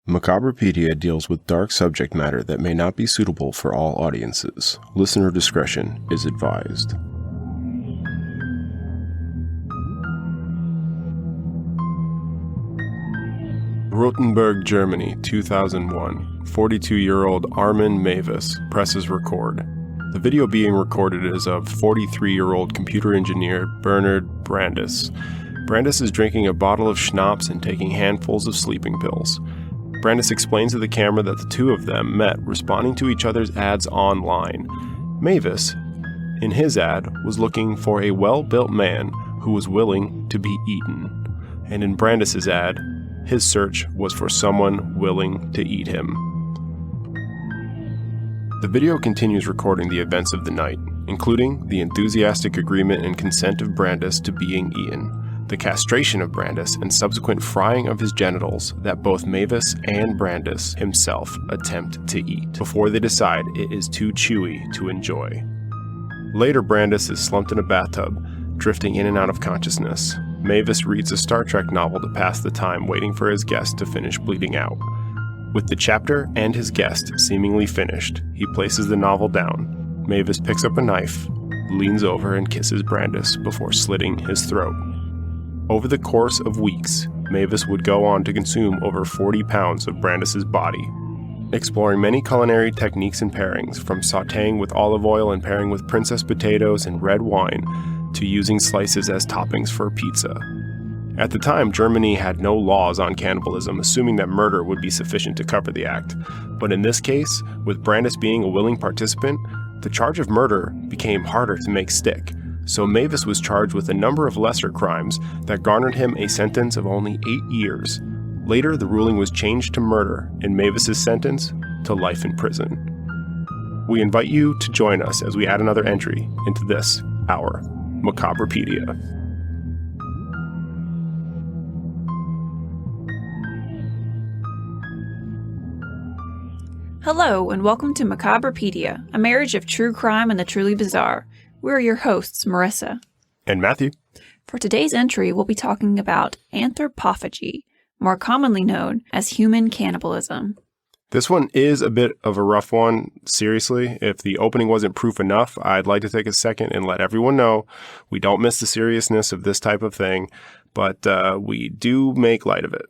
Macabrepedia deals with dark subject matter that may not be suitable for all audiences. Listener discretion is advised. Rothenburg, Germany, 2001. 42-year-old Armin Mavis presses record. The video being recorded is of 43-year-old computer engineer Bernard Brandes. Brandes is drinking a bottle of schnapps and taking handfuls of sleeping pills. Brandes explains to the camera that the two of them met responding to each other's ads online. Mavis, in his ad, was looking for a well-built man who was willing to be eaten. And in Brandes' ad, his search was for someone willing to eat him. The video continues recording the events of the night, including the enthusiastic agreement and consent of Brandes to being eaten, the castration of Brandes and subsequent frying of his genitals that both Mavis and Brandes himself attempt to eat, before they decide it is too chewy to enjoy. Later, Brandes is slumped in a bathtub, drifting in and out of consciousness. Mavis reads a Star Trek novel to pass the time, waiting for his guest to finish bleeding out. With the chapter and his guest seemingly finished, he places the novel down. Mavis picks up a knife, leans over and kisses Brandes before slitting his throat. Over the course of weeks, Mavis would go on to consume over 40 pounds of Brandes' body, exploring many culinary techniques and pairings, from sautéing with olive oil and pairing with princess potatoes and red wine, to using slices as toppings for pizza. At the time, Germany had no laws on cannibalism, assuming that murder would be sufficient to cover the act. But in this case, with Brandes being a willing participant, the charge of murder became harder to make stick. So Mavis was charged with a number of lesser crimes that garnered him a sentence of only 8 years. Later, the ruling was changed to murder, and Mavis' sentence to life in prison. We invite you to join us as we add another entry into this, our Macabrepedia. Hello, and welcome to Macabrepedia, a marriage of true crime and the truly bizarre. We're your hosts, Marissa. And Matthew. For today's entry, we'll be talking about anthropophagy, more commonly known as human cannibalism. This one is a bit of a rough one. Seriously, if the opening wasn't proof enough, I'd like to take a second and let everyone know we don't miss the seriousness of this type of thing, but we do make light of it.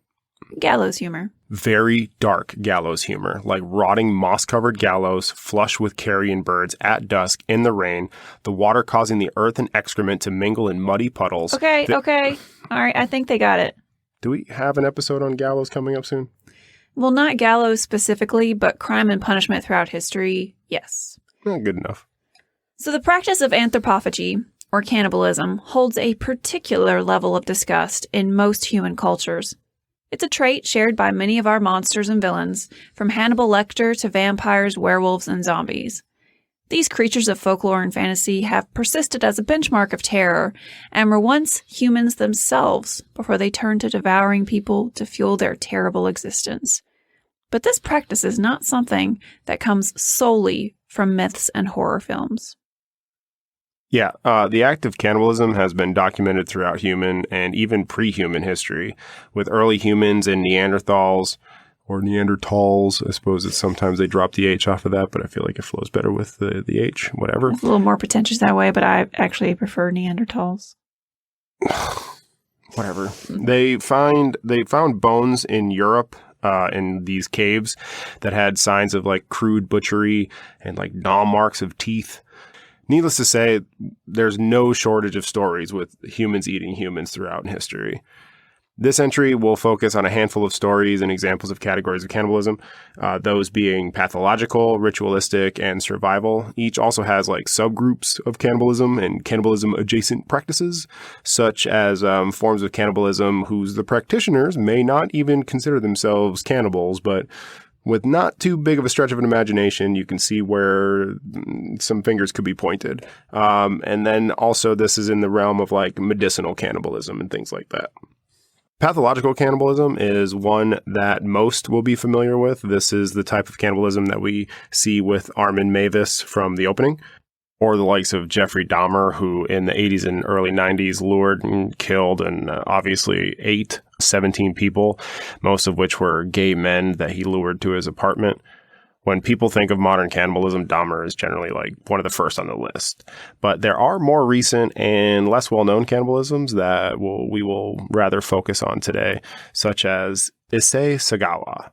Gallows humor. Very dark gallows humor, like rotting moss-covered gallows flush with carrion birds at dusk in the rain, the water causing the earth and excrement to mingle in muddy puddles. Okay. All right, I think they got it. Do we have an episode on gallows coming up soon? Well, not gallows specifically, but crime and punishment throughout history, yes. Good enough. So the practice of anthropophagy, or cannibalism, holds a particular level of disgust in most human cultures. It's a trait shared by many of our monsters and villains, from Hannibal Lecter to vampires, werewolves, and zombies. These creatures of folklore and fantasy have persisted as a benchmark of terror and were once humans themselves before they turned to devouring people to fuel their terrible existence. But this practice is not something that comes solely from myths and horror films. Yeah, the act of cannibalism has been documented throughout human and even pre-human history, with early humans and Neanderthals, or Neanderthals. I suppose that sometimes they drop the H off of that, but I feel like it flows better with the H, whatever. It's a little more pretentious that way, but I actually prefer Neanderthals. Whatever. They found bones in Europe, in these caves that had signs of like crude butchery and like gnaw marks of teeth. Needless to say, there's no shortage of stories with humans eating humans throughout history. This entry will focus on a handful of stories and examples of categories of cannibalism, those being pathological, ritualistic, and survival. Each also has like subgroups of cannibalism and cannibalism-adjacent practices, such as forms of cannibalism whose the practitioners may not even consider themselves cannibals, but with not too big of a stretch of an imagination, you can see where some fingers could be pointed. And then also this is in the realm of like medicinal cannibalism and things like that. Pathological cannibalism is one that most will be familiar with. This is the type of cannibalism that we see with Armin Mavis from the opening. Or the likes of Jeffrey Dahmer, who in the 80s and early 90s lured and killed and obviously ate 17 people, most of which were gay men that he lured to his apartment. When people think of modern cannibalism, Dahmer is generally like one of the first on the list. But there are more recent and less well-known cannibalisms that we will rather focus on today, such as Issei Sagawa.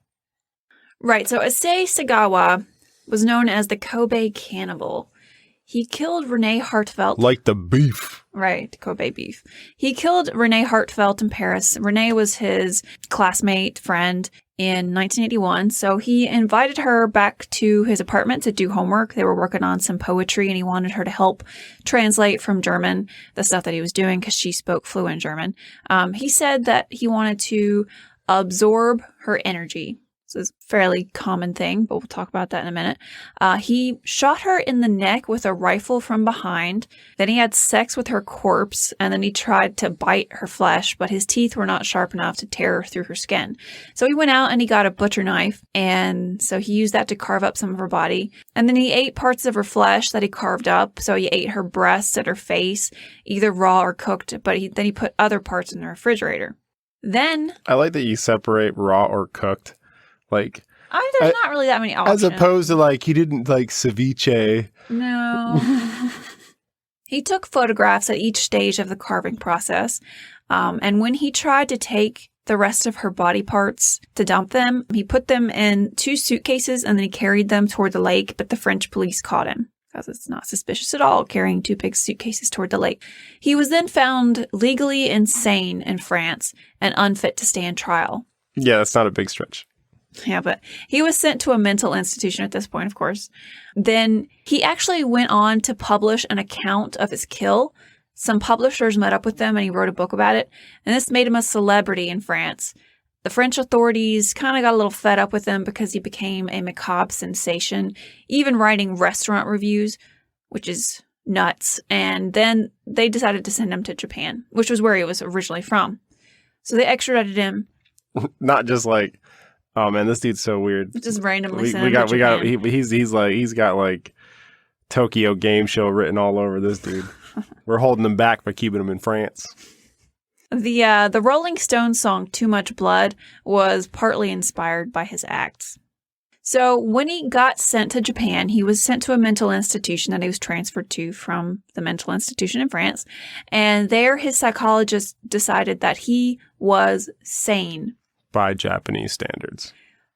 Right, so Issei Sagawa was known as the Kobe cannibal. He killed Renee Hartfelt. Like the beef. Right, Kobe beef. He killed Renee Hartfelt in Paris. Renee was his classmate, friend in 1981. So he invited her back to his apartment to do homework. They were working on some poetry and he wanted her to help translate from German the stuff that he was doing because she spoke fluent German. He said that he wanted to absorb her energy. This is a fairly common thing, but we'll talk about that in a minute. He shot her in the neck with a rifle from behind. Then he had sex with her corpse, and then he tried to bite her flesh, but his teeth were not sharp enough to tear through her skin. So he went out and he got a butcher knife, and so he used that to carve up some of her body. And then he ate parts of her flesh that he carved up. So he ate her breasts and her face, either raw or cooked, but then he put other parts in the refrigerator. Then... I like that you separate raw or cooked. Like, there's not really that many options. As opposed to, like, he didn't, like, ceviche. No. He took photographs at each stage of the carving process. And when he tried to take the rest of her body parts to dump them, he put them in 2 suitcases and then he carried them toward the lake, but the French police caught him. Because it's not suspicious at all, carrying 2 big suitcases toward the lake. He was then found legally insane in France and unfit to stand trial. Yeah, that's not a big stretch. Yeah, but he was sent to a mental institution at this point, of course. Then he actually went on to publish an account of his kill. Some publishers met up with him and he wrote a book about it. And this made him a celebrity in France. The French authorities kind of got a little fed up with him because he became a macabre sensation, even writing restaurant reviews, which is nuts. And then they decided to send him to Japan, which was where he was originally from. So they extradited him. Not just like... Oh man, this dude's so weird. Just randomly sent him to Japan. He's got like Tokyo Game Show written all over this dude. We're holding him back by keeping him in France. The Rolling Stones song "Too Much Blood" was partly inspired by his acts. So when he got sent to Japan, he was sent to a mental institution that he was transferred to from the mental institution in France, and there his psychologist decided that he was sane. By Japanese standards.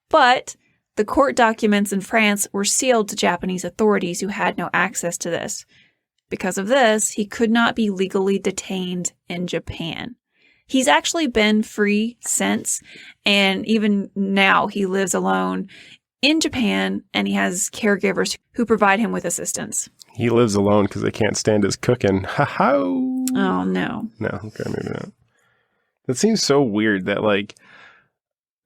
But the court documents in France were sealed to Japanese authorities who had no access to this. Because of this, he could not be legally detained in Japan. He's actually been free since, and even now he lives alone in Japan, and he has caregivers who provide him with assistance. He lives alone because they can't stand his cooking. Ha-ha! Oh, no. No, okay, maybe not. That seems so weird that, like,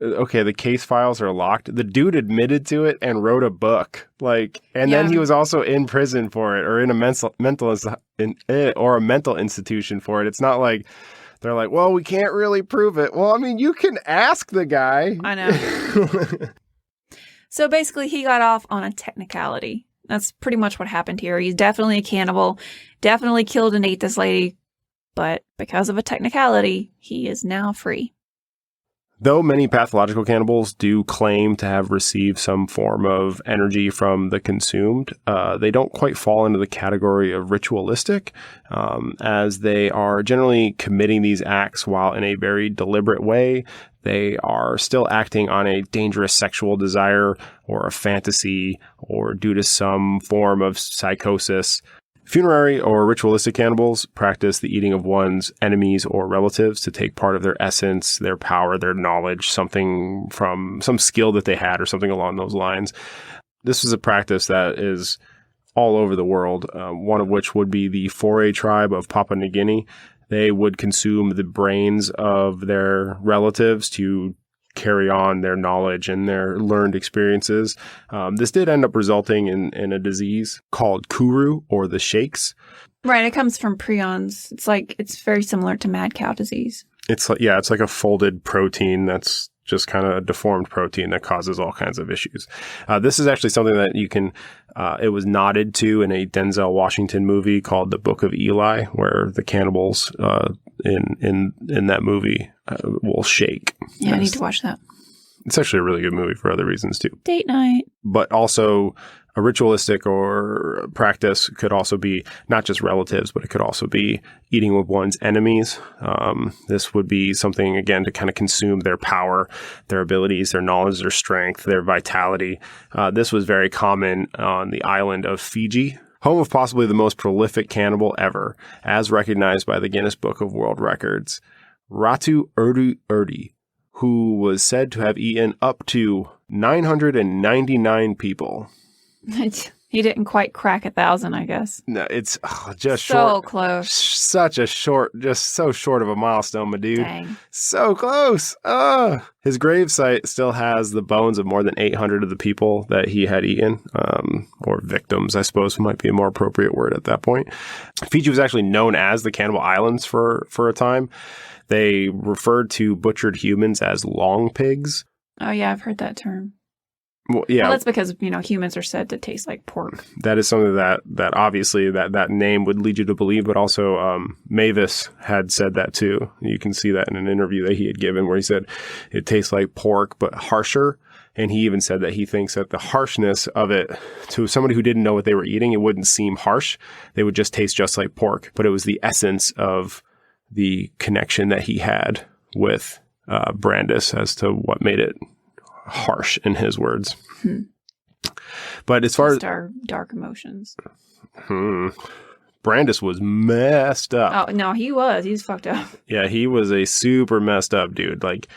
okay, the case files are locked. The dude admitted to it and wrote a book, like, and then he was also in prison for it, or in a mental institution for it. It's not like they're like, well, we can't really prove it. Well, I mean, you can ask the guy. I know. So basically, he got off on a technicality. That's pretty much what happened here. He's definitely a cannibal, definitely killed and ate this lady, but because of a technicality, he is now free. Though many pathological cannibals do claim to have received some form of energy from the consumed, they don't quite fall into the category of ritualistic, as they are generally committing these acts while in a very deliberate way. They are still acting on a dangerous sexual desire or a fantasy or due to some form of psychosis. Funerary or ritualistic cannibals practice the eating of one's enemies or relatives to take part of their essence, their power, their knowledge, something from some skill that they had or something along those lines. This is a practice that is all over the world, one of which would be the Foray tribe of Papua New Guinea. They would consume the brains of their relatives to carry on their knowledge and their learned experiences. This did end up resulting in a disease called kuru, or the shakes. Right, it comes from prions. It's very similar to mad cow disease. It's like a folded protein that's just kind of a deformed protein that causes all kinds of issues. This is actually something that you can, it was nodded to in a Denzel Washington movie called The Book of Eli, where the cannibals in that movie will shake. Yeah, I need to watch that. It's actually a really good movie for other reasons too. Date night. But also a ritualistic or practice could also be not just relatives, but it could also be eating with one's enemies. This would be something, again, to kind of consume their power, their abilities, their knowledge, their strength, their vitality. This was very common on the island of Fiji, home of possibly the most prolific cannibal ever, as recognized by the Guinness Book of World Records, Ratu Urdu, who was said to have eaten up to 999 people. He didn't quite crack 1,000, I guess. No, it's just so short. Close. Such a short, just so short of a milestone, my dude. Dang. So close. His gravesite still has the bones of more than 800 of the people that he had eaten, or victims, I suppose might be a more appropriate word at that point. Fiji was actually known as the Cannibal Islands for a time. They referred to butchered humans as long pigs. Oh, yeah, I've heard that term. Well, yeah. Well, that's because, humans are said to taste like pork. That is something that obviously that name would lead you to believe, but also Mavis had said that too. You can see that in an interview that he had given where he said it tastes like pork, but harsher. And he even said that he thinks that the harshness of it, to somebody who didn't know what they were eating, it wouldn't seem harsh. They would just taste just like pork. But it was the essence of the connection that he had with Brandis as to what made it harsh, in his words. But as far as our dark emotions, Brandis was messed up. Oh no, he was. He's fucked up. Yeah, he was a super messed up dude. Like,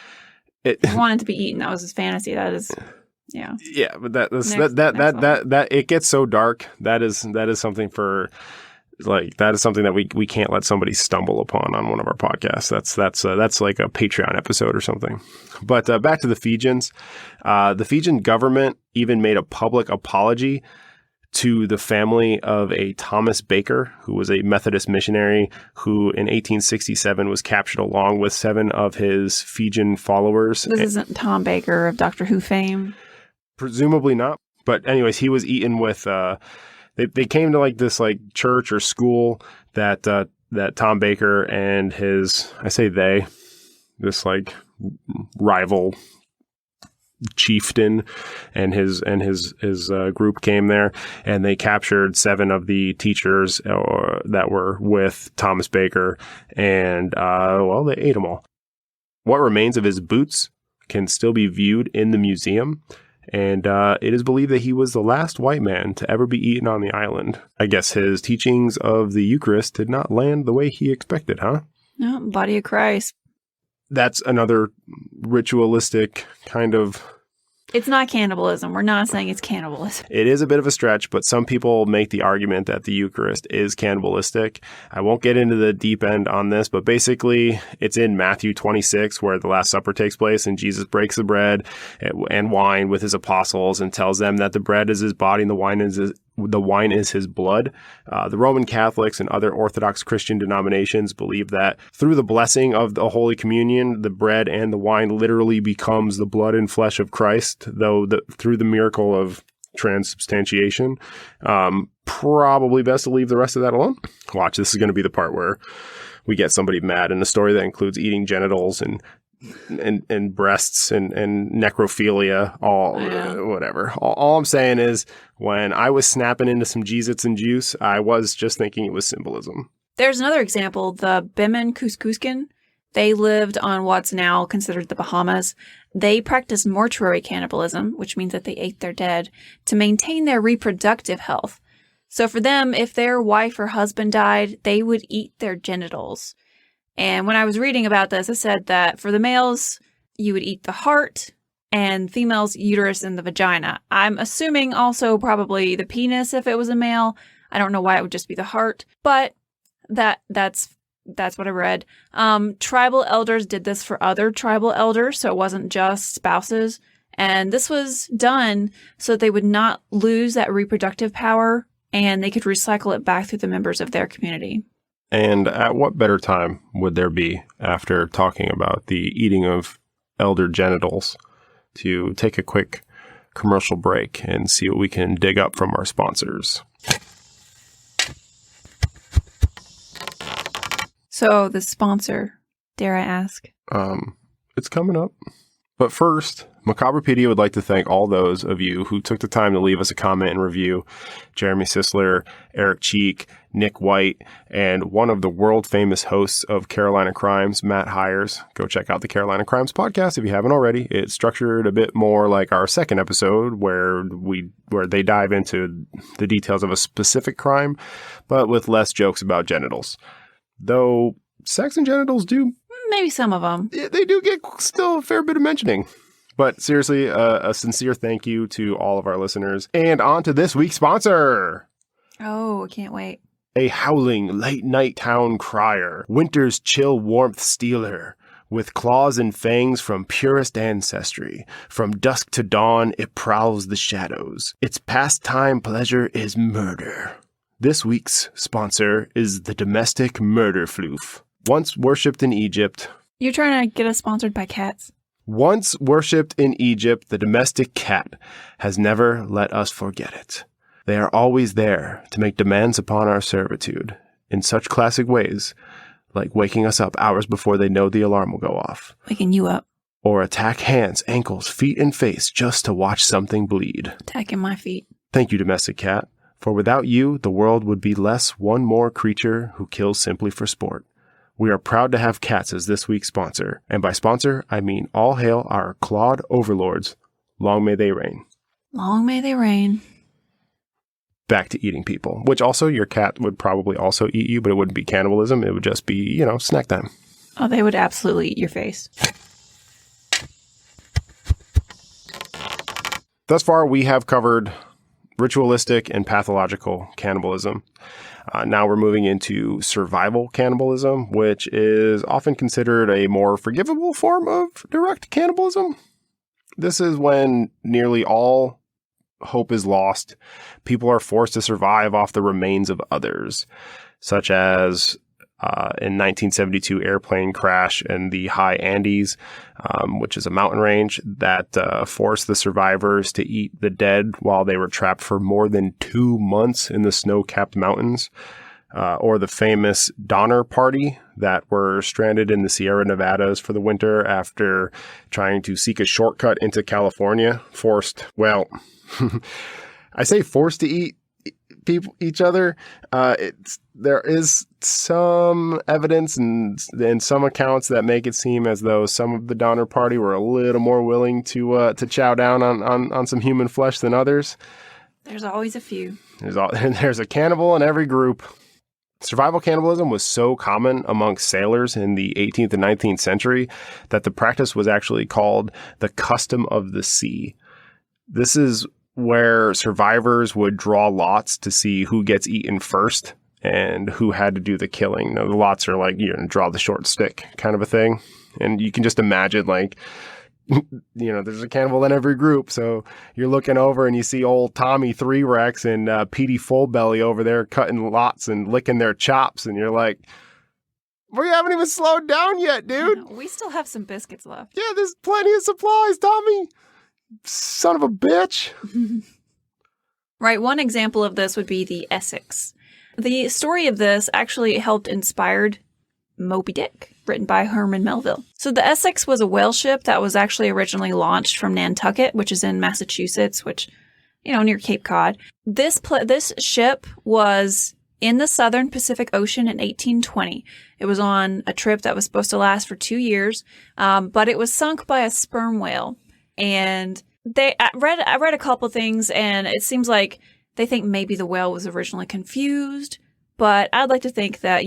he wanted to be eaten. That was his fantasy. That is, yeah. Yeah, but that it gets so dark. That is something for. Like, that is something that we can't let somebody stumble upon on one of our podcasts. That's like a Patreon episode or something. But back to the Fijians. The Fijian government even made a public apology to the family of a Thomas Baker, who was a Methodist missionary who in 1867 was captured along with 7 of his Fijian followers. This isn't Tom Baker of Doctor Who fame? Presumably not. But anyways, he was eaten with... They came to like this like church or school that Tom Baker and his, I say they, this like rival chieftain and his group came there, and they captured 7 of the teachers that were with Thomas Baker, and they ate them all. What remains of his boots can still be viewed in the museum. And it is believed that he was the last white man to ever be eaten on the island. I guess his teachings of the Eucharist did not land the way he expected, huh? No, body of Christ. That's another ritualistic kind of... It's not cannibalism. We're not saying it's cannibalism. It is a bit of a stretch, but some people make the argument that the Eucharist is cannibalistic. I won't get into the deep end on this, but basically it's in Matthew 26 where the Last Supper takes place, and Jesus breaks the bread and wine with his apostles and tells them that the bread is his body and the wine is his blood. The Roman Catholics and other Orthodox Christian denominations believe that through the blessing of the Holy Communion, the bread and the wine literally becomes the blood and flesh of Christ, though through the miracle of transubstantiation. Probably best to leave the rest of that alone. Watch, this is going to be the part where we get somebody mad in a story that includes eating genitals and breasts and necrophilia, whatever. All I'm saying is, when I was snapping into some Jeez-Its and juice, I was just thinking it was symbolism. There's another example, the Biman Kuskuskin. They lived on what's now considered the Bahamas. They practiced mortuary cannibalism, which means that they ate their dead, to maintain their reproductive health. So for them, if their wife or husband died, they would eat their genitals. And when I was reading about this, it said that for the males, you would eat the heart, and females, uterus and the vagina. I'm assuming also probably the penis if it was a male. I don't know why it would just be the heart, but that's what I read. Tribal elders did this for other tribal elders, so it wasn't just spouses. And this was done so that they would not lose that reproductive power, and they could recycle it back through the members of their community. And at what better time would there be after talking about the eating of elder genitals to take a quick commercial break and see what we can dig up from our sponsors. So the sponsor, dare I ask? It's coming up. But first, Macabrepedia would like to thank all those of you who took the time to leave us a comment and review. Jeremy Sisler, Eric Cheek, Nick White, and one of the world-famous hosts of Carolina Crimes, Matt Hires. Go check out the Carolina Crimes podcast if you haven't already. It's structured a bit more like our second episode where they dive into the details of a specific crime, but with less jokes about genitals. Though sex and genitals do... Maybe some of them. They do get still a fair bit of mentioning. But seriously, a sincere thank you to all of our listeners. And on to this week's sponsor. Oh, I can't wait. A howling late night town crier, winter's chill warmth stealer, with claws and fangs from purest ancestry. From dusk to dawn, it prowls the shadows. Its pastime pleasure is murder. This week's sponsor is the domestic murder floof. Once worshipped in Egypt. You're trying to get us sponsored by cats? Once worshipped in Egypt, the domestic cat has never let us forget it. They are always there to make demands upon our servitude in such classic ways, like waking us up hours before they know the alarm will go off. Waking you up. Or attack hands, ankles, feet, and face just to watch something bleed. Attacking my feet. Thank you, domestic cat. For without you, the world would be less one more creature who kills simply for sport. We are proud to have cats as this week's sponsor. And by sponsor, I mean all hail our clawed overlords. Long may they reign. Long may they reign. Back to eating people. Which also, your cat would probably also eat you, but it wouldn't be cannibalism. It would just be, snack time. Oh, they would absolutely eat your face. Thus far, we have covered ritualistic and pathological cannibalism. Now we're moving into survival cannibalism, which is often considered a more forgivable form of direct cannibalism. This is when nearly all hope is lost. People are forced to survive off the remains of others, such as in 1972 airplane crash in the high Andes, which is a mountain range that forced the survivors to eat the dead while they were trapped for more than 2 months in the snow-capped mountains, or the famous Donner Party that were stranded in the Sierra Nevadas for the winter after trying to seek a shortcut into California. I say forced to eat each other. There is some evidence and some accounts that make it seem as though some of the Donner Party were a little more willing to chow down on some human flesh than others. There's always a few. There's a cannibal in every group. Survival cannibalism was so common amongst sailors in the 18th and 19th century that the practice was actually called the custom of the sea. This is where survivors would draw lots to see who gets eaten first and who had to do the killing. The lots are like, draw the short stick kind of a thing. And you can just imagine, there's a cannibal in every group. So you're looking over and you see old Tommy Three Rex and Petey Fullbelly over there cutting lots and licking their chops. And you're like, we haven't even slowed down yet, dude. We still have some biscuits left. Yeah, there's plenty of supplies, Tommy. Son of a bitch. Right. One example of this would be the Essex. The story of this actually helped inspired Moby Dick, written by Herman Melville. So the Essex was a whale ship that was actually originally launched from Nantucket, which is in Massachusetts, which, near Cape Cod. This ship was in the southern Pacific Ocean in 1820. It was on a trip that was supposed to last for 2 years, but it was sunk by a sperm whale. And I read a couple things, and it seems like they think maybe the whale was originally confused, but I'd like to think that,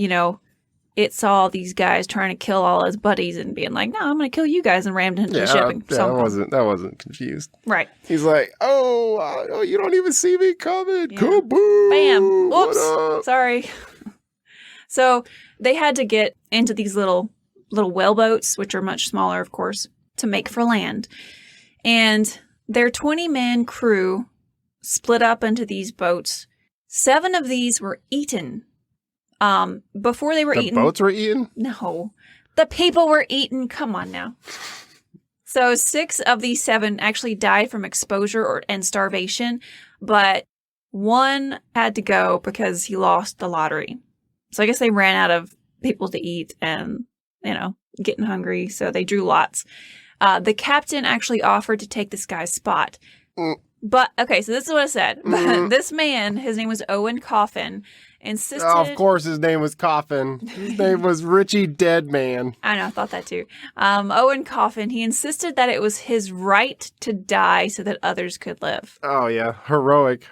it saw these guys trying to kill all his buddies and being like, no, I'm going to kill you guys, and rammed into the ship. That wasn't confused. Right. He's like, oh, you don't even see me coming. Yeah. Kaboom. Bam. Oops. Sorry. So they had to get into these little whaleboats, which are much smaller, of course, to make for land. And their 20-man crew split up into these boats. 7 of these were eaten. Before they were eaten. The boats were eaten? No. The people were eaten. Come on now. So 6 of these 7 actually died from exposure and starvation, but 1 had to go because he lost the lottery. So I guess they ran out of people to eat and, getting hungry, so they drew lots. The captain actually offered to take this guy's spot. But, okay, so this is what it said. This man, his name was Owen Coffin, insisted... Oh, of course his name was Coffin. His name was Richie Deadman. I know, I thought that too. Owen Coffin, he insisted that it was his right to die so that others could live. Oh, yeah. Heroic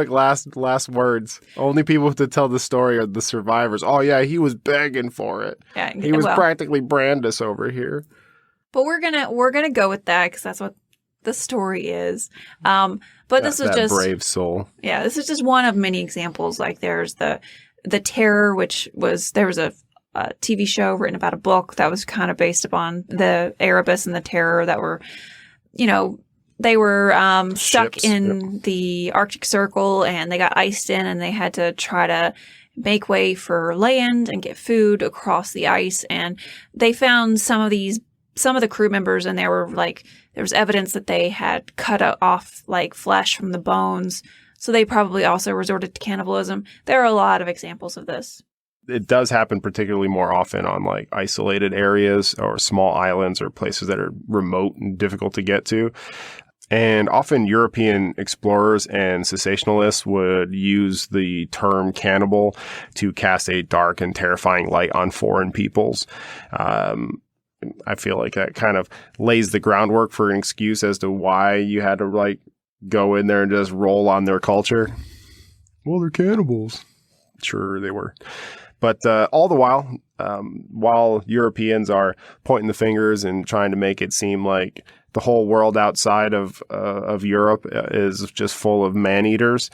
last words. Only people to tell the story are the survivors. Oh, yeah, he was begging for it. Yeah, he was practically Brandis over here. But we're gonna go with that because that's what the story is. But this was just brave soul. Yeah, this is just one of many examples. Like there's the Terror, there was a TV show written about a book that was kind of based upon the Erebus and the Terror that were, they were stuck in the Arctic Circle and they got iced in and they had to try to make way for land and get food across the ice. And they found some of the crew members, and there was evidence that they had cut off flesh from the bones. So they probably also resorted to cannibalism. There are a lot of examples of this. It does happen particularly more often on isolated areas or small islands or places that are remote and difficult to get to. And often European explorers and cessationalists would use the term cannibal to cast a dark and terrifying light on foreign peoples. I feel like that kind of lays the groundwork for an excuse as to why you had to go in there and just roll on their culture. Well, they're cannibals. Sure, they were. But all the while Europeans are pointing the fingers and trying to make it seem like the whole world outside of Europe is just full of man-eaters,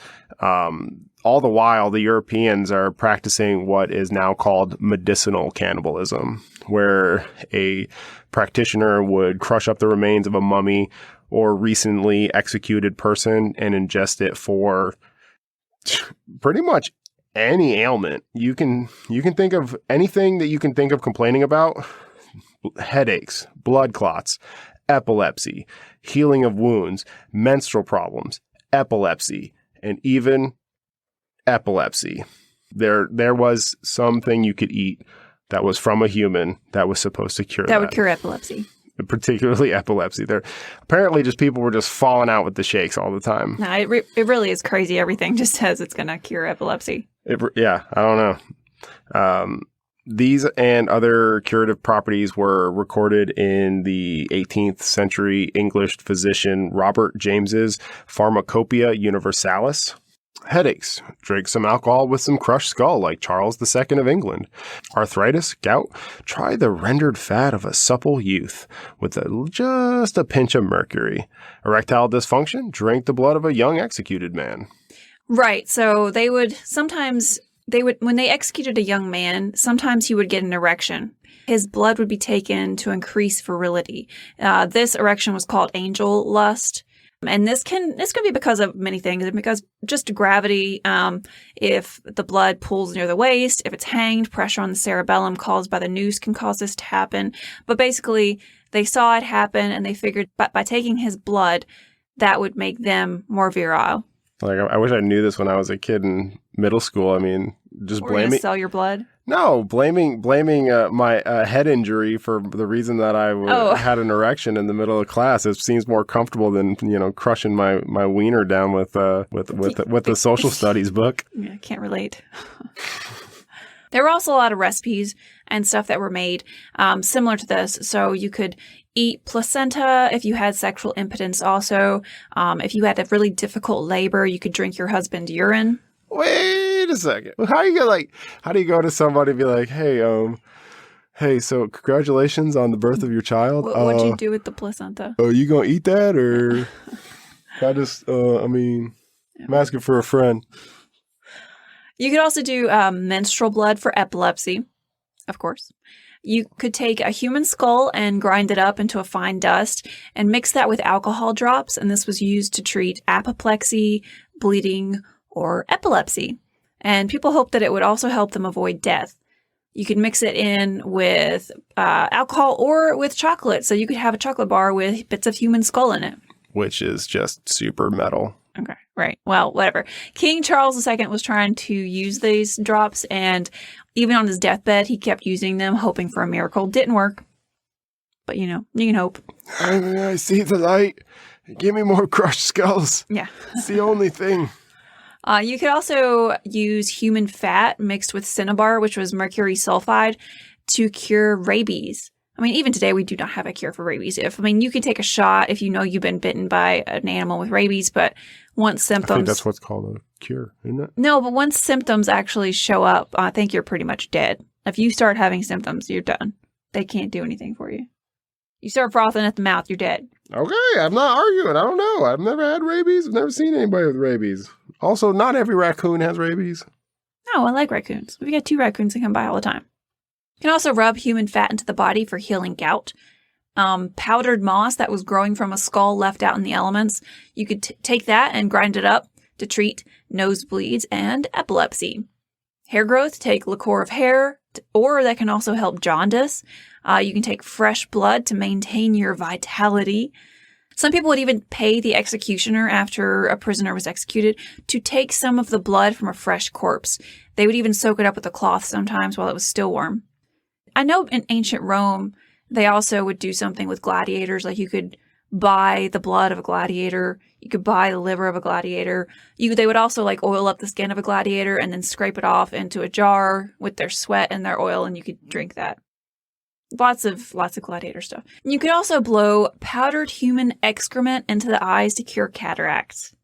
all the while the Europeans are practicing what is now called medicinal cannibalism, where a practitioner would crush up the remains of a mummy or recently executed person and ingest it for pretty much any ailment. You can think of anything that you can think of complaining about: headaches, blood clots, epilepsy, healing of wounds, menstrual problems, epilepsy, and even epilepsy. There was something you could eat that was from a human that was supposed to cure that. That would cure epilepsy. Particularly epilepsy. There apparently people were just falling out with the shakes all the time. No, it really is crazy. Everything just says it's going to cure epilepsy. I don't know. These and other curative properties were recorded in the 18th century English physician Robert James's Pharmacopoeia Universalis. Headaches, drink some alcohol with some crushed skull like Charles II of England. Arthritis, gout, try the rendered fat of a supple youth with just a pinch of mercury. Erectile dysfunction, drink the blood of a young executed man. Right, so when they executed a young man, sometimes he would get an erection. His blood would be taken to increase virility. This erection was called angel lust. And this can be because of many things, because just gravity, if the blood pulls near the waist, if it's hanged, pressure on the cerebellum caused by the noose can cause this to happen. But basically, they saw it happen and they figured by taking his blood, that would make them more virile. I wish I knew this when I was a kid in middle school. I mean, just blaming... sell your blood? No, blaming my head injury for the reason that I had an erection in the middle of class. It seems more comfortable than crushing my wiener down with the social studies book. Yeah, I can't relate. There were also a lot of recipes and stuff that were made similar to this. So you could eat placenta if you had sexual impotence. Also, if you had a really difficult labor, you could drink your husband's urine. Wait a second. How do you go to somebody and be like, hey, so congratulations on the birth of your child. What'd you do with the placenta? Are you going to eat that? Or I'm asking for a friend. You could also do menstrual blood for epilepsy, of course. You could take a human skull and grind it up into a fine dust and mix that with alcohol drops. And this was used to treat apoplexy, bleeding, or epilepsy. And people hoped that it would also help them avoid death. You could mix it in with alcohol or with chocolate. So you could have a chocolate bar with bits of human skull in it. Which is just super metal. Okay, right. Well, whatever. King Charles II was trying to use these drops, and even on his deathbed, he kept using them, hoping for a miracle. Didn't work. But, you can hope. I see the light. Give me more crushed skulls. Yeah. It's the only thing. You could also use human fat mixed with cinnabar, which was mercury sulfide, to cure rabies. I mean, even today, we do not have a cure for rabies. You can take a shot if you know you've been bitten by an animal with rabies, but once symptoms... I think that's what's called a cure, isn't it? No, but once symptoms actually show up, I think you're pretty much dead. If you start having symptoms, you're done. They can't do anything for you. You start frothing at the mouth, you're dead. Okay, I'm not arguing. I don't know. I've never had rabies. I've never seen anybody with rabies. Also, not every raccoon has rabies. No, I like raccoons. We've got 2 raccoons that come by all the time. You can also rub human fat into the body for healing gout. Powdered moss that was growing from a skull left out in the elements. You could take that and grind it up to treat nosebleeds and epilepsy. Hair growth, take liqueur of hair, or that can also help jaundice. You can take fresh blood to maintain your vitality. Some people would even pay the executioner after a prisoner was executed to take some of the blood from a fresh corpse. They would even soak it up with a cloth sometimes while it was still warm. I know in ancient Rome, they also would do something with gladiators. Like you could buy the blood of a gladiator. You could buy the liver of a gladiator. They would also like oil up the skin of a gladiator and then scrape it off into a jar with their sweat and their oil, and you could drink that. Lots of gladiator stuff. You could also blow powdered human excrement into the eyes to cure cataracts.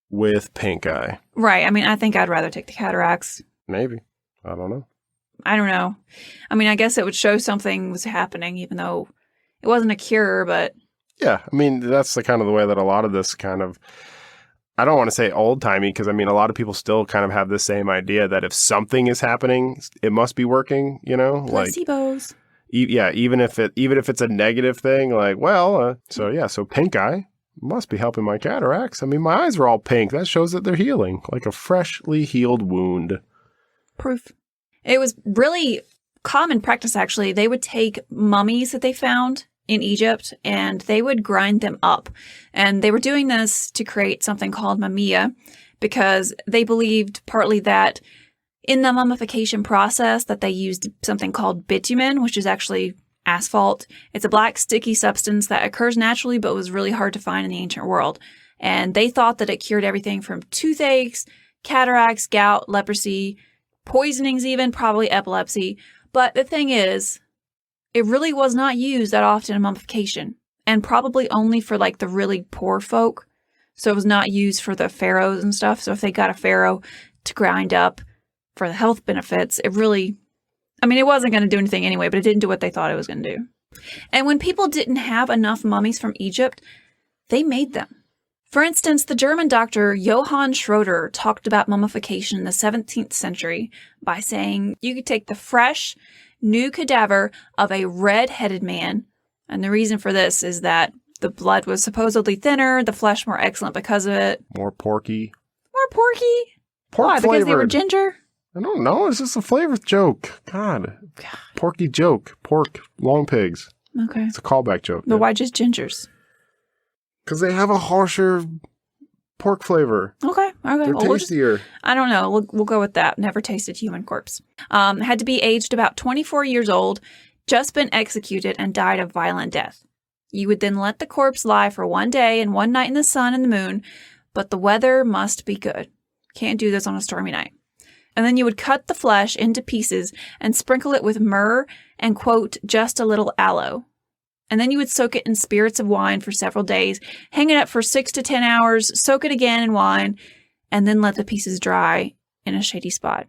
With pink eye. Right. I think I'd rather take the cataracts. Maybe. I don't know. I don't know. I guess it would show something was happening, even though it wasn't a cure, but... Yeah, that's the kind of the way that a lot of this kind of... I don't want to say old-timey, because, a lot of people still kind of have the same idea that if something is happening, it must be working, Placebos. Even if it's a negative thing, so pink eye must be helping my cataracts. My eyes are all pink. That shows that they're healing, like a freshly healed wound. Proof. It was really common practice, actually. They would take mummies that they found in Egypt and they would grind them up. And they were doing this to create something called mumia because they believed partly that in the mummification process that they used something called bitumen, which is actually asphalt. It's a black sticky substance that occurs naturally but was really hard to find in the ancient world. And they thought that it cured everything from toothaches, cataracts, gout, leprosy, poisonings even, probably epilepsy. But the thing is, it really was not used that often in mummification, and probably only for the really poor folk. So it was not used for the pharaohs and stuff. So if they got a pharaoh to grind up for the health benefits, it really, it wasn't going to do anything anyway, but it didn't do what they thought it was going to do. And when people didn't have enough mummies from Egypt, they made them. For instance, the German doctor Johann Schroeder talked about mummification in the 17th century by saying you could take the fresh, new cadaver of a red-headed man, and the reason for this is that the blood was supposedly thinner, the flesh more excellent because of it. More porky. More porky? Pork Why, flavored. because they were ginger? I don't know. It's just a flavor joke. God. Porky joke. Pork. Long pigs. Okay. It's a callback joke. But why just gingers? Because they have a harsher pork flavor. Okay. They're tastier. I don't know. We'll go with that. Never tasted human corpse. Had to be aged about 24 years old, just been executed, and died a violent death. You would then let the corpse lie for 1 day and 1 night in the sun and the moon, but the weather must be good. Can't do this on a stormy night. And then you would cut the flesh into pieces and sprinkle it with myrrh and, quote, just a little aloe. And then you would soak it in spirits of wine for several days, hang it up for 6 to 10 hours, soak it again in wine, and then let the pieces dry in a shady spot.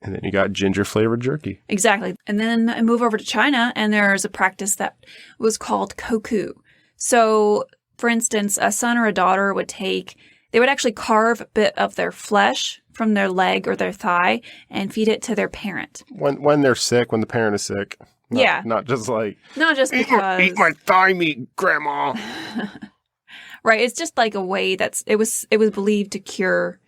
And then you got ginger-flavored jerky. Exactly. And then I move over to China, and there's a practice that was called koku. So, for instance, a son or a daughter they would actually carve a bit of their flesh from their leg or their thigh and feed it to their parent. When they're sick, when the parent is sick. Not just because... Eat my thigh meat, Grandma. Right. It's just like a way it was believed to cure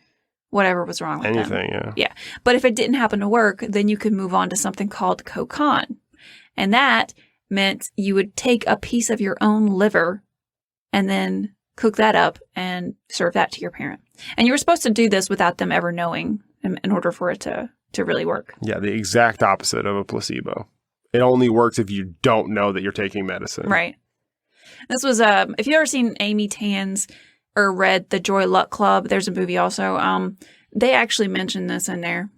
whatever was wrong with them. Anything, yeah. Yeah. But if it didn't happen to work, then you could move on to something called kokon. And that meant you would take a piece of your own liver and then cook that up and serve that to your parent. And you were supposed to do this without them ever knowing in order for it to really work. Yeah, the exact opposite of a placebo. It only works if you don't know that you're taking medicine. Right. This was, if you've ever seen Amy Tan's or read The Joy Luck Club, there's a movie also. They actually mentioned this in there.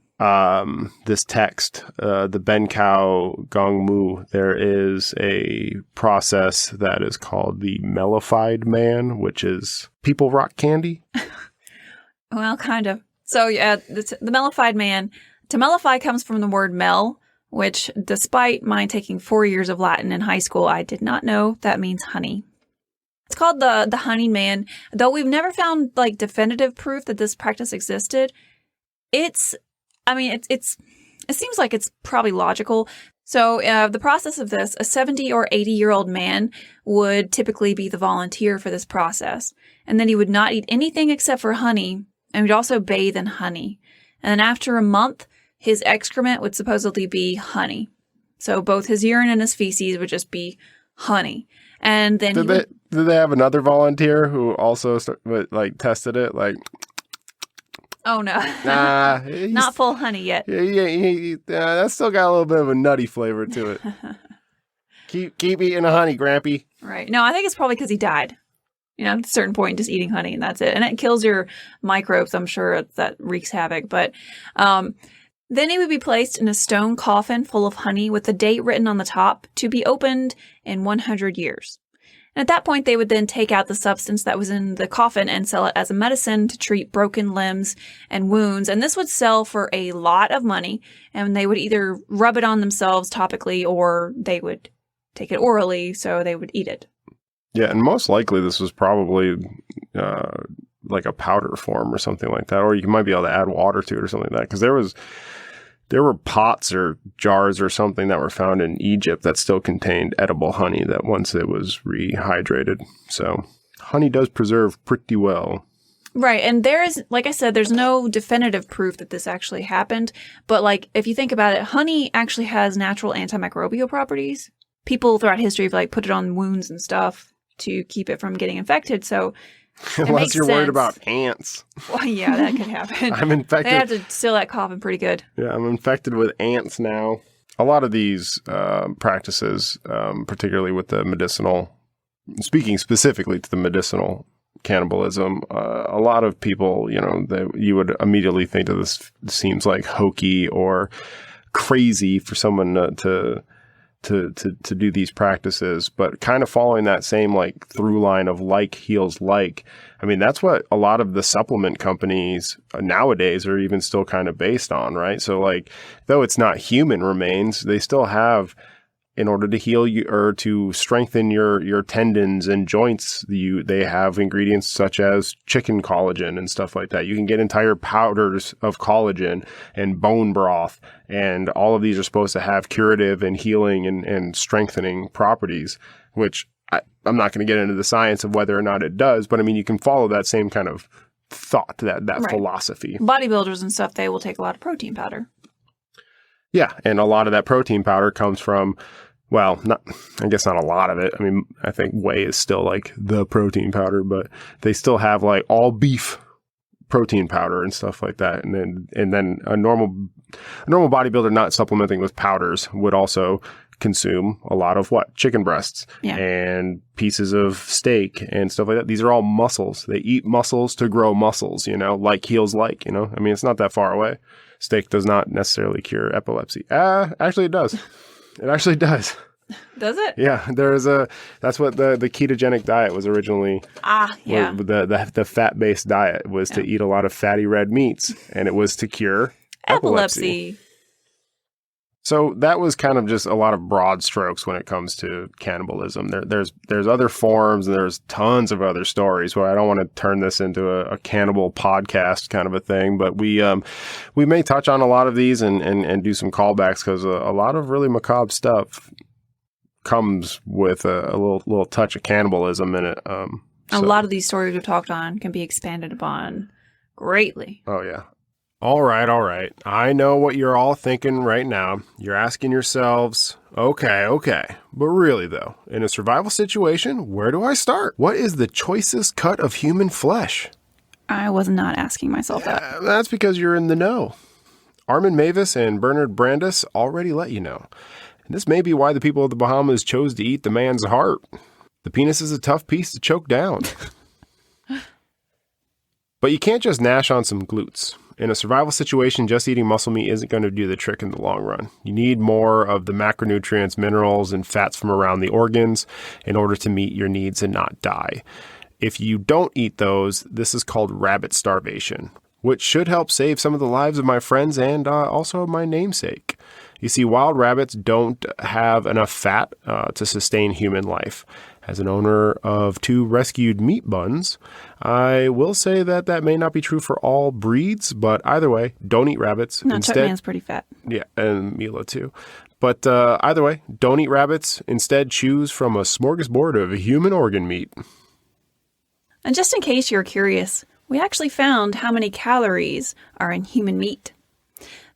This text, the Benkao Gongmu, there is a process that is called the mellified man, which is people rock candy. Well, kind of. So, yeah, the mellified man, to mellify comes from the word mel, which, despite my taking 4 years of Latin in high school, I did not know that means honey. It's called the honey man, though we've never found like definitive proof that this practice existed. It seems like it's probably logical. So the process of this, a 70 or 80-year-old man would typically be the volunteer for this process. And then he would not eat anything except for honey, and would also bathe in honey. And then after a month, his excrement would supposedly be honey. So both his urine and his feces would just be honey. And then did they have another volunteer who also tested it? Like, oh no, nah, not full honey yet. Yeah, that's still got a little bit of a nutty flavor to it. keep eating the honey, Grampy. Right. No, I think it's probably because he died. At a certain point, just eating honey and that's it. And it kills your microbes. I'm sure that wreaks havoc. But then he would be placed in a stone coffin full of honey with a date written on the top to be opened in 100 years. And at that point, they would then take out the substance that was in the coffin and sell it as a medicine to treat broken limbs and wounds. And this would sell for a lot of money. And they would either rub it on themselves topically or they would take it orally, so they would eat it. Yeah, and most likely this was probably like a powder form or something like that. Or you might be able to add water to it or something like that. Because there were pots or jars or something that were found in Egypt that still contained edible honey that once it was rehydrated. So honey does preserve pretty well. Right. And there is, like I said, there's no definitive proof that this actually happened. But like, if you think about it, honey actually has natural antimicrobial properties. People throughout history have like put it on wounds and stuff to keep it from getting infected. So unless you're worried about ants. Well, yeah, that could happen. I'm infected. They have to seal that coffin pretty good. Yeah, I'm infected with ants now. A lot of these practices, particularly with the medicinal, speaking specifically to the medicinal cannibalism, a lot of people, you would immediately think that this seems like hokey or crazy for someone to do these practices, but kind of following that same like through line of like heals like. I mean, that's what a lot of the supplement companies nowadays are even still kind of based on, right? So like, though it's not human remains, they still have, in order to heal you or to strengthen your tendons and joints, they have ingredients such as chicken collagen and stuff like that. You can get entire powders of collagen and bone broth, and all of these are supposed to have curative and healing and strengthening properties, which I'm not going to get into the science of whether or not it does, but I mean, you can follow that same kind of thought, that right. Philosophy. Bodybuilders and stuff, they will take a lot of protein powder. Yeah, and a lot of that protein powder comes from, well, I guess not a lot of it. I mean, I think whey is still like the protein powder, but they still have like all beef protein powder and stuff like that. And then a normal bodybuilder not supplementing with powders would also consume a lot of chicken breasts and pieces of steak and stuff like that. These are all muscles. They eat muscles to grow muscles, like heals like, I mean, it's not that far away. Steak does not necessarily cure epilepsy. Actually it does. It actually does. Does it? Yeah, that's what the ketogenic diet was originally. Yeah. The fat-based diet was to eat a lot of fatty red meats, and it was to cure epilepsy. So that was kind of just a lot of broad strokes when it comes to cannibalism. There's other forms, and there's tons of other stories. Well, I don't want to turn this into a cannibal podcast kind of a thing, but we may touch on a lot of these and do some callbacks, because a lot of really macabre stuff comes with a little touch of cannibalism in it. A lot of these stories we've talked on can be expanded upon greatly. Oh, yeah. All right. I know what you're all thinking right now. You're asking yourselves, okay. But really, though, in a survival situation, where do I start? What is the choicest cut of human flesh? I was not asking myself that. That's because you're in the know. Armin Mavis and Bernard Brandes already let you know. And this may be why the people of the Bahamas chose to eat the man's heart. The penis is a tough piece to choke down. But you can't just gnash on some glutes. In a survival situation, just eating muscle meat isn't going to do the trick in the long run. You need more of the macronutrients, minerals, and fats from around the organs in order to meet your needs and not die. If you don't eat those, this is called rabbit starvation, which should help save some of the lives of my friends and also my namesake. You see, wild rabbits don't have enough fat to sustain human life. As an owner of 2 rescued meat buns, I will say that may not be true for all breeds, but either way, don't eat rabbits. No, Chuckman's pretty fat. Yeah, and Mila too. But either way, don't eat rabbits. Instead, choose from a smorgasbord of human organ meat. And just in case you're curious, we actually found how many calories are in human meat.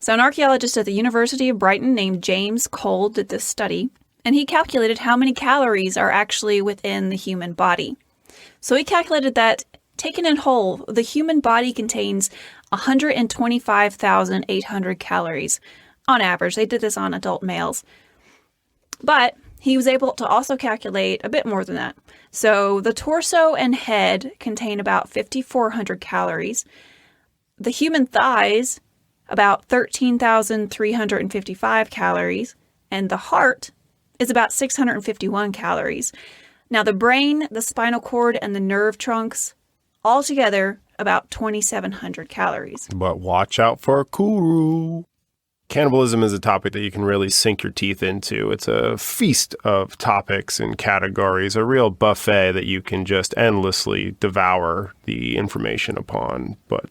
So an archaeologist at the University of Brighton named James Cole did this study, and he calculated how many calories are actually within the human body. So he calculated that, taken in whole, the human body contains 125,800 calories. On average, they did this on adult males. But he was able to also calculate a bit more than that. So the torso and head contain about 5,400 calories. The human thighs, about 13,355 calories. And the heart is about 651 calories. Now the brain, the spinal cord, and the nerve trunks, all together about 2,700 calories. But watch out for Kuru. Cannibalism is a topic that you can really sink your teeth into. It's a feast of topics and categories, a real buffet that you can just endlessly devour the information upon. But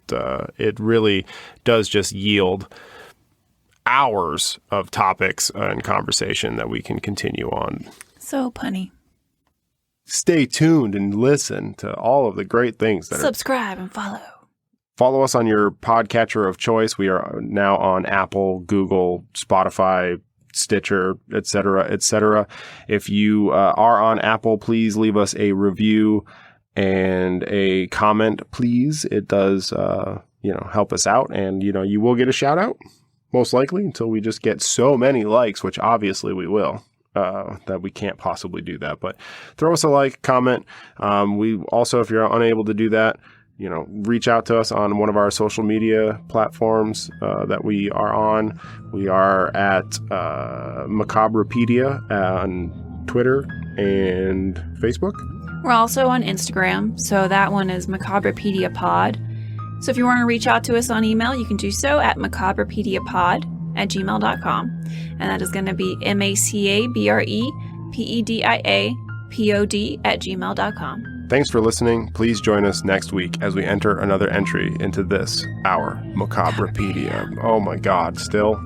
it really does just yield hours of topics and conversation that we can continue on. So punny. Stay tuned and listen to all of the great things that Subscribe and follow. Follow us on your podcatcher of choice. We are now on Apple, Google, Spotify, Stitcher, etc. If you are on Apple, please leave us a review and a comment, please. It does help us out, and you will get a shout out. Most likely, until we just get so many likes, which obviously we will, that we can't possibly do that. But throw us a like, comment. We also, if you're unable to do that, reach out to us on one of our social media platforms that we are on. We are at Macabrepedia on Twitter and Facebook. We're also on Instagram, so that one is Macabrepedia Pod. So if you want to reach out to us on email, you can do so at macabrepediapod@gmail.com. And that is going to be macabrepediapod@gmail.com. Thanks for listening. Please join us next week as we enter another entry into this, our Macabrepedia. Oh my God, still?